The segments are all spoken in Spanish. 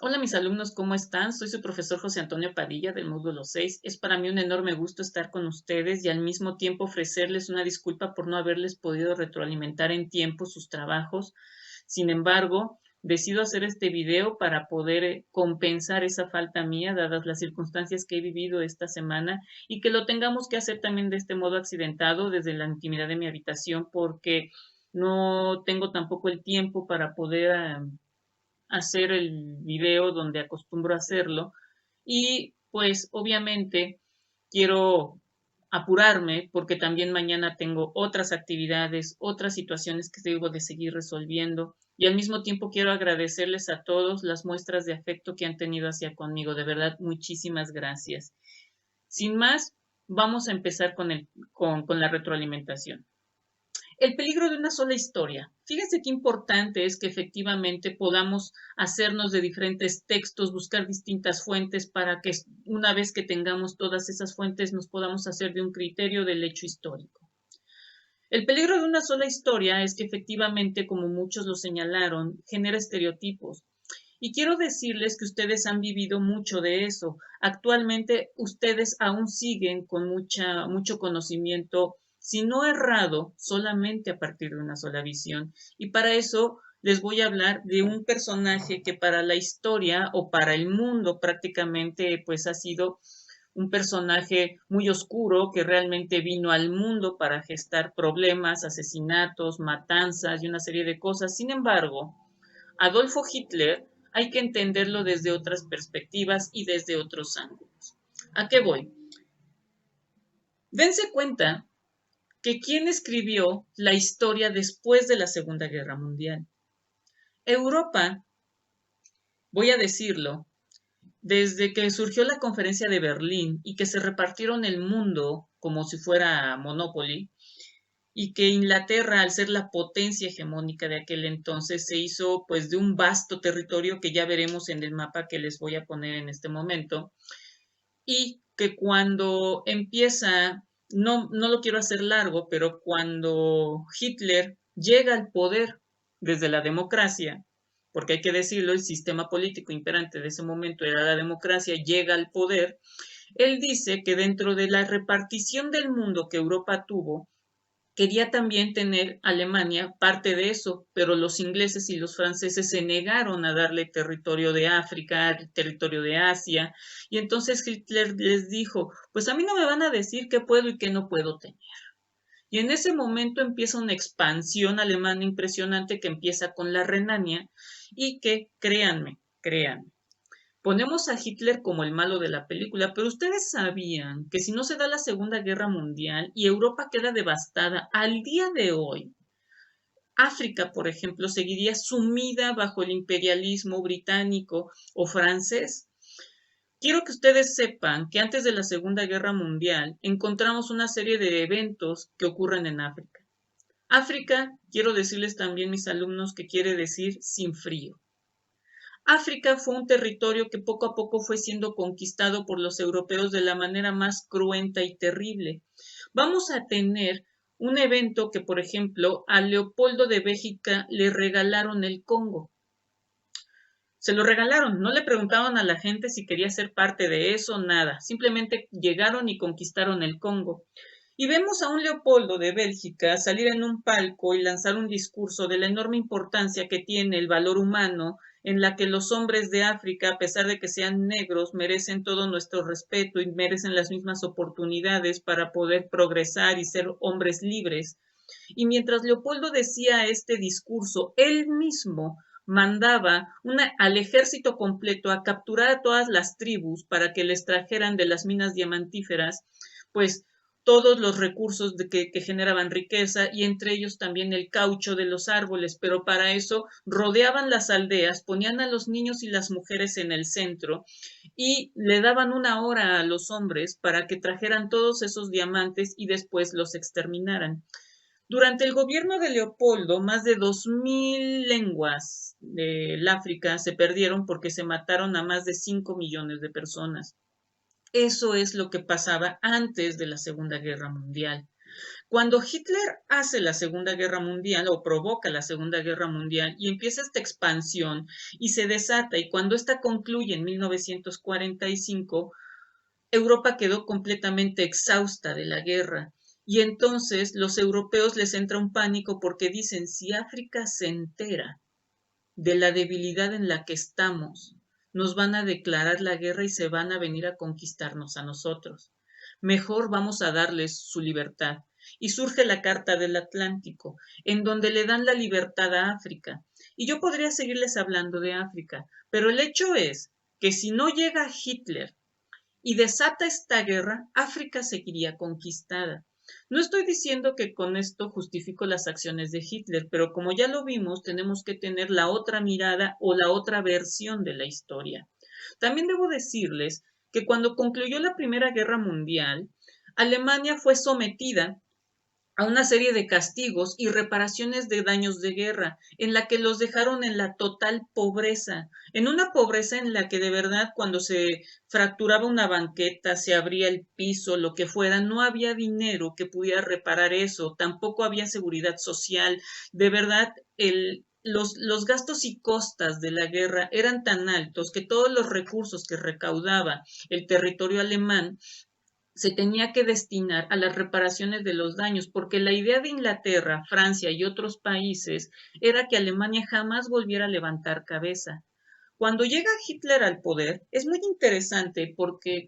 Hola mis alumnos, ¿cómo están? Soy su profesor José Antonio Padilla del módulo 6. Es para mí un enorme gusto estar con ustedes y al mismo tiempo ofrecerles una disculpa por no haberles podido retroalimentar en tiempo sus trabajos. Sin embargo, decido hacer este video para poder compensar esa falta mía, dadas las circunstancias que he vivido esta semana y que lo tengamos que hacer también de este modo accidentado desde la intimidad de mi habitación porque no tengo tampoco el tiempo para poder hacer el video donde acostumbro hacerlo y pues obviamente quiero apurarme porque también mañana tengo otras actividades, otras situaciones que debo de seguir resolviendo y al mismo tiempo quiero agradecerles a todos las muestras de afecto que han tenido hacia conmigo. De verdad, muchísimas gracias. Sin más, vamos a empezar con la retroalimentación. El peligro de una sola historia. Fíjense qué importante es que efectivamente podamos hacernos de diferentes textos, buscar distintas fuentes para que una vez que tengamos todas esas fuentes nos podamos hacer de un criterio del hecho histórico. El peligro de una sola historia es que efectivamente, como muchos lo señalaron, genera estereotipos. Y quiero decirles que ustedes han vivido mucho de eso. Actualmente ustedes aún siguen con mucho conocimiento, si no errado, solamente a partir de una sola visión. Y para eso les voy a hablar de un personaje que para la historia o para el mundo prácticamente pues ha sido un personaje muy oscuro que realmente vino al mundo para gestar problemas, asesinatos, matanzas y una serie de cosas. Sin embargo, Adolfo Hitler hay que entenderlo desde otras perspectivas y desde otros ángulos. ¿A qué voy? Dense cuenta que quién escribió la historia después de la Segunda Guerra Mundial. Europa, voy a decirlo, desde que surgió la conferencia de Berlín y que se repartieron el mundo como si fuera Monopoly, y que Inglaterra, al ser la potencia hegemónica de aquel entonces, se hizo pues de un vasto territorio que ya veremos en el mapa que les voy a poner en este momento, y que cuando empieza, no lo quiero hacer largo, pero cuando Hitler llega al poder desde la democracia, porque hay que decirlo, el sistema político imperante de ese momento era la democracia, llega al poder, él dice que dentro de la repartición del mundo que Europa tuvo, quería también tener Alemania parte de eso, pero los ingleses y los franceses se negaron a darle territorio de África, territorio de Asia, y entonces Hitler les dijo, pues a mí no me van a decir qué puedo y qué no puedo tener. Y en ese momento empieza una expansión alemana impresionante que empieza con la Renania y que, créanme, ponemos a Hitler como el malo de la película, pero ustedes sabían que si no se da la Segunda Guerra Mundial y Europa queda devastada al día de hoy, África, por ejemplo, seguiría sumida bajo el imperialismo británico o francés. Quiero que ustedes sepan que antes de la Segunda Guerra Mundial encontramos una serie de eventos que ocurren en África. África, quiero decirles también, mis alumnos, que quiere decir sin frío. África fue un territorio que poco a poco fue siendo conquistado por los europeos de la manera más cruenta y terrible. Vamos a tener un evento que, por ejemplo, a Leopoldo de Bélgica le regalaron el Congo. Se lo regalaron, no le preguntaban a la gente si quería ser parte de eso, nada. Simplemente llegaron y conquistaron el Congo. Y vemos a un Leopoldo de Bélgica salir en un palco y lanzar un discurso de la enorme importancia que tiene el valor humano, en la que los hombres de África, a pesar de que sean negros, merecen todo nuestro respeto y merecen las mismas oportunidades para poder progresar y ser hombres libres. Y mientras Leopoldo decía este discurso, él mismo mandaba al ejército completo a capturar a todas las tribus para que les trajeran de las minas diamantíferas, pues todos los recursos que generaban riqueza y entre ellos también el caucho de los árboles, pero para eso rodeaban las aldeas, ponían a los niños y las mujeres en el centro y le daban una hora a los hombres para que trajeran todos esos diamantes y después los exterminaran. Durante el gobierno de Leopoldo, más de 2000 lenguas del África se perdieron porque se mataron a más de 5 millones de personas. Eso es lo que pasaba antes de la Segunda Guerra Mundial. Cuando Hitler hace la Segunda Guerra Mundial o provoca la Segunda Guerra Mundial y empieza esta expansión y se desata, y cuando esta concluye en 1945, Europa quedó completamente exhausta de la guerra. Y entonces los europeos les entra un pánico porque dicen, si África se entera de la debilidad en la que estamos, nos van a declarar la guerra y se van a venir a conquistarnos a nosotros. Mejor vamos a darles su libertad. Y surge la Carta del Atlántico, en donde le dan la libertad a África. Y yo podría seguirles hablando de África, pero el hecho es que si no llega Hitler y desata esta guerra, África seguiría conquistada. No estoy diciendo que con esto justifico las acciones de Hitler, pero como ya lo vimos, tenemos que tener la otra mirada o la otra versión de la historia. También debo decirles que cuando concluyó la Primera Guerra Mundial, Alemania fue sometida a una serie de castigos y reparaciones de daños de guerra, en la que los dejaron en la total pobreza, en una pobreza en la que de verdad cuando se fracturaba una banqueta, se abría el piso, lo que fuera, no había dinero que pudiera reparar eso, tampoco había seguridad social, de verdad los gastos y costas de la guerra eran tan altos que todos los recursos que recaudaba el territorio alemán se tenía que destinar a las reparaciones de los daños, porque la idea de Inglaterra, Francia y otros países era que Alemania jamás volviera a levantar cabeza. Cuando llega Hitler al poder, es muy interesante porque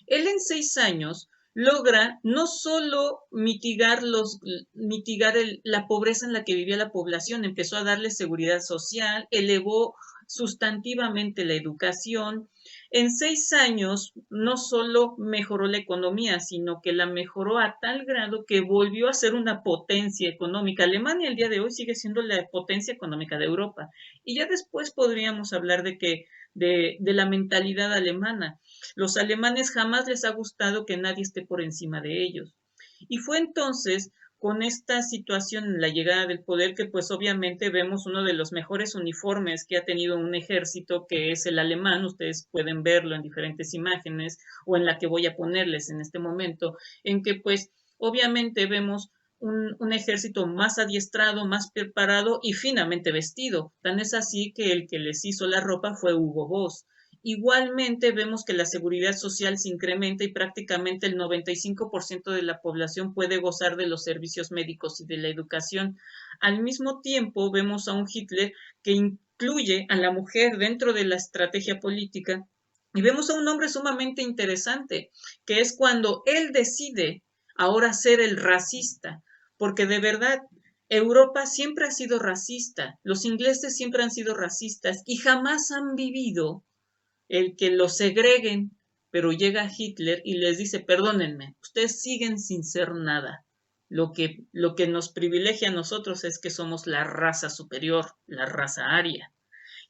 él en 6 años logra no solo mitigar la pobreza en la que vivía la población, empezó a darle seguridad social, elevó sustantivamente la educación. En 6 años no solo mejoró la economía, sino que la mejoró a tal grado que volvió a ser una potencia económica. Alemania el día de hoy sigue siendo la potencia económica de Europa. Y ya después podríamos hablar de la mentalidad alemana. Los alemanes jamás les ha gustado que nadie esté por encima de ellos. Y fue entonces con esta situación en la llegada del poder que pues obviamente vemos uno de los mejores uniformes que ha tenido un ejército, que es el alemán. Ustedes pueden verlo en diferentes imágenes o en la que voy a ponerles en este momento, en que pues obviamente vemos un ejército más adiestrado, más preparado y finamente vestido. Tan es así que el que les hizo la ropa fue Hugo Boss. Igualmente vemos que la seguridad social se incrementa y prácticamente el 95% de la población puede gozar de los servicios médicos y de la educación. Al mismo tiempo vemos a un Hitler que incluye a la mujer dentro de la estrategia política y vemos a un hombre sumamente interesante, que es cuando él decide ahora ser el racista, porque de verdad Europa siempre ha sido racista, los ingleses siempre han sido racistas y jamás han vivido el que los segreguen, pero llega Hitler y les dice, perdónenme, ustedes siguen sin ser nada. Lo que nos privilegia a nosotros es que somos la raza superior, la raza aria.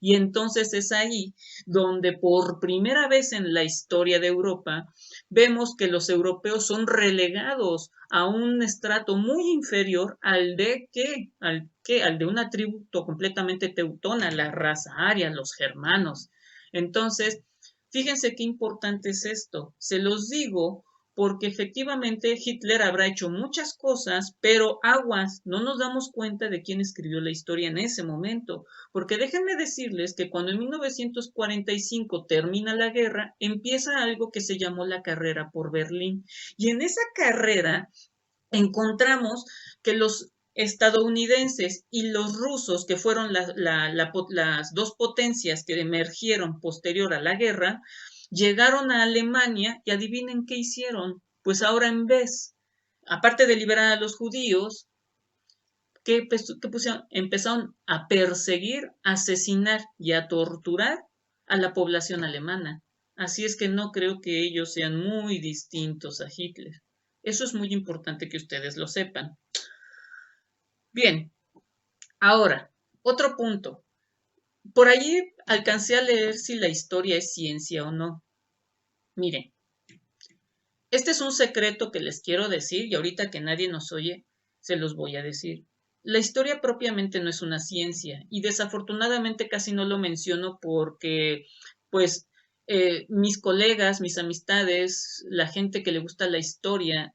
Y entonces es ahí donde por primera vez en la historia de Europa vemos que los europeos son relegados a un estrato muy inferior al de qué, al de una tribu completamente teutona, la raza aria, los germanos. Entonces, fíjense qué importante es esto. Se los digo porque efectivamente Hitler habrá hecho muchas cosas, pero aguas, no nos damos cuenta de quién escribió la historia en ese momento, porque déjenme decirles que cuando en 1945 termina la guerra, empieza algo que se llamó la carrera por Berlín, y en esa carrera encontramos que los estadounidenses y los rusos, que fueron las dos potencias que emergieron posterior a la guerra, llegaron a Alemania y adivinen qué hicieron. Pues ahora en vez, aparte de liberar a los judíos, ¿qué pusieron? Empezaron a perseguir, a asesinar y a torturar a la población alemana. Así es que no creo que ellos sean muy distintos a Hitler. Eso es muy importante que ustedes lo sepan. Bien, ahora, otro punto. Por allí alcancé a leer si la historia es ciencia o no. Miren, este es un secreto que les quiero decir y ahorita que nadie nos oye, se los voy a decir. La historia propiamente no es una ciencia y desafortunadamente casi no lo menciono porque, pues, mis colegas, mis amistades, la gente que le gusta la historia,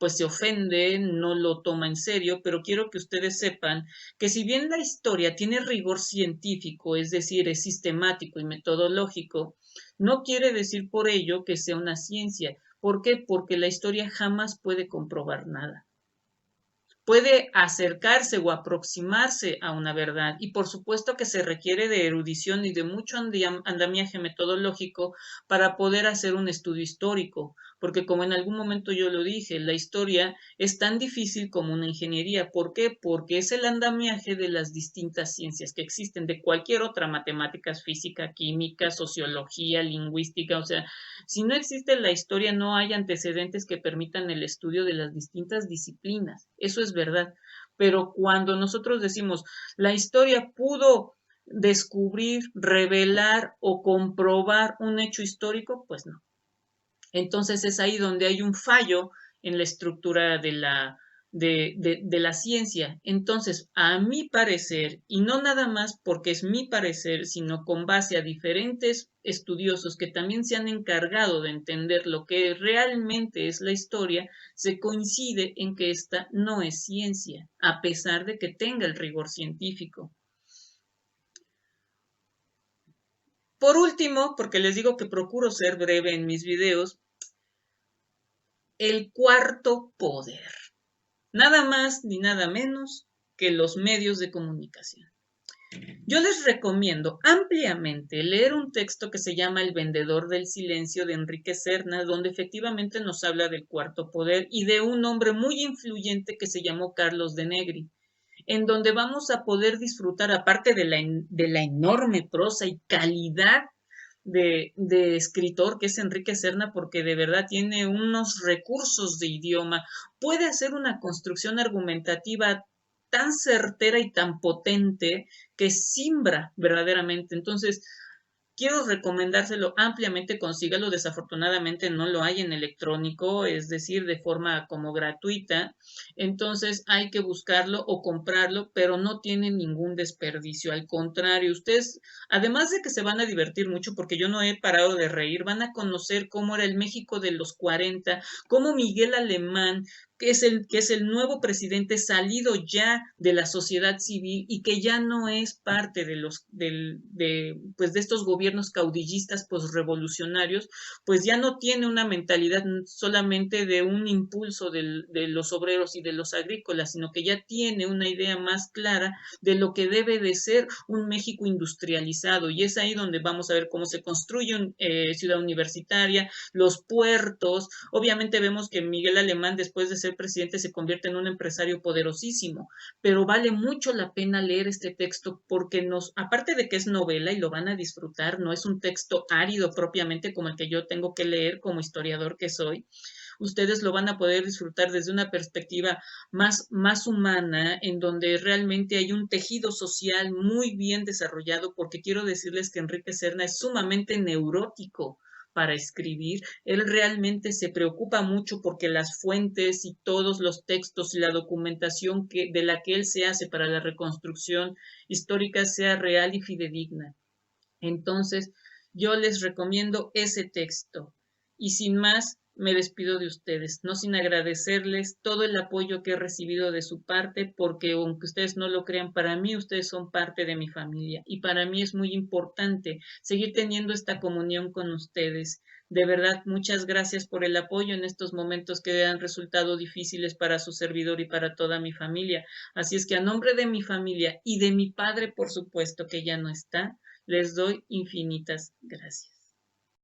pues se ofende, no lo toma en serio, pero quiero que ustedes sepan que si bien la historia tiene rigor científico, es decir, es sistemático y metodológico, no quiere decir por ello que sea una ciencia. ¿Por qué? Porque la historia jamás puede comprobar nada. Puede acercarse o aproximarse a una verdad y por supuesto que se requiere de erudición y de mucho andamiaje metodológico para poder hacer un estudio histórico, porque como en algún momento yo lo dije, la historia es tan difícil como una ingeniería. ¿Por qué? Porque es el andamiaje de las distintas ciencias que existen, de cualquier otra, matemáticas, física, química, sociología, lingüística, o sea, si no existe la historia, no hay antecedentes que permitan el estudio de las distintas disciplinas. Eso es verdad. Pero cuando nosotros decimos la historia pudo descubrir, revelar o comprobar un hecho histórico, pues no. Entonces es ahí donde hay un fallo en la estructura de la ciencia. Entonces, a mi parecer, y no nada más porque es mi parecer, sino con base a diferentes estudiosos que también se han encargado de entender lo que realmente es la historia, se coincide en que esta no es ciencia, a pesar de que tenga el rigor científico. Por último, porque les digo que procuro ser breve en mis videos, el cuarto poder. Nada más ni nada menos que los medios de comunicación. Yo les recomiendo ampliamente leer un texto que se llama El vendedor del silencio de Enrique Serna, donde efectivamente nos habla del cuarto poder y de un hombre muy influyente que se llamó Carlos de Negri, en donde vamos a poder disfrutar, aparte de la enorme prosa y calidad de escritor que es Enrique Serna, porque de verdad tiene unos recursos de idioma, puede hacer una construcción argumentativa tan certera y tan potente que simbra verdaderamente. Entonces, quiero recomendárselo ampliamente, consígalo. Desafortunadamente no lo hay en electrónico, es decir, de forma como gratuita. Entonces hay que buscarlo o comprarlo, pero no tiene ningún desperdicio. Al contrario, ustedes, además de que se van a divertir mucho, porque yo no he parado de reír, van a conocer cómo era el México de los 40, cómo Miguel Alemán, que es el nuevo presidente salido ya de la sociedad civil y que ya no es parte de pues de estos gobiernos caudillistas posrevolucionarios, pues ya no tiene una mentalidad solamente de un impulso de los obreros y de los agrícolas, sino que ya tiene una idea más clara de lo que debe de ser un México industrializado. Y es ahí donde vamos a ver cómo se construye una ciudad universitaria, los puertos. Obviamente vemos que Miguel Alemán, después de ser presidente, se convierte en un empresario poderosísimo, pero vale mucho la pena leer este texto porque aparte de que es novela y lo van a disfrutar, no es un texto árido propiamente como el que yo tengo que leer como historiador que soy. Ustedes lo van a poder disfrutar desde una perspectiva más humana, en donde realmente hay un tejido social muy bien desarrollado, porque quiero decirles que Enrique Serna es sumamente neurótico para escribir. Él realmente se preocupa mucho porque las fuentes y todos los textos y la documentación de la que él se hace para la reconstrucción histórica sea real y fidedigna. Entonces, yo les recomiendo ese texto. Y sin más, me despido de ustedes, no sin agradecerles todo el apoyo que he recibido de su parte, porque aunque ustedes no lo crean, para mí ustedes son parte de mi familia y para mí es muy importante seguir teniendo esta comunión con ustedes. De verdad, muchas gracias por el apoyo en estos momentos que han resultado difíciles para su servidor y para toda mi familia. Así es que a nombre de mi familia y de mi padre, por supuesto, que ya no está, les doy infinitas gracias.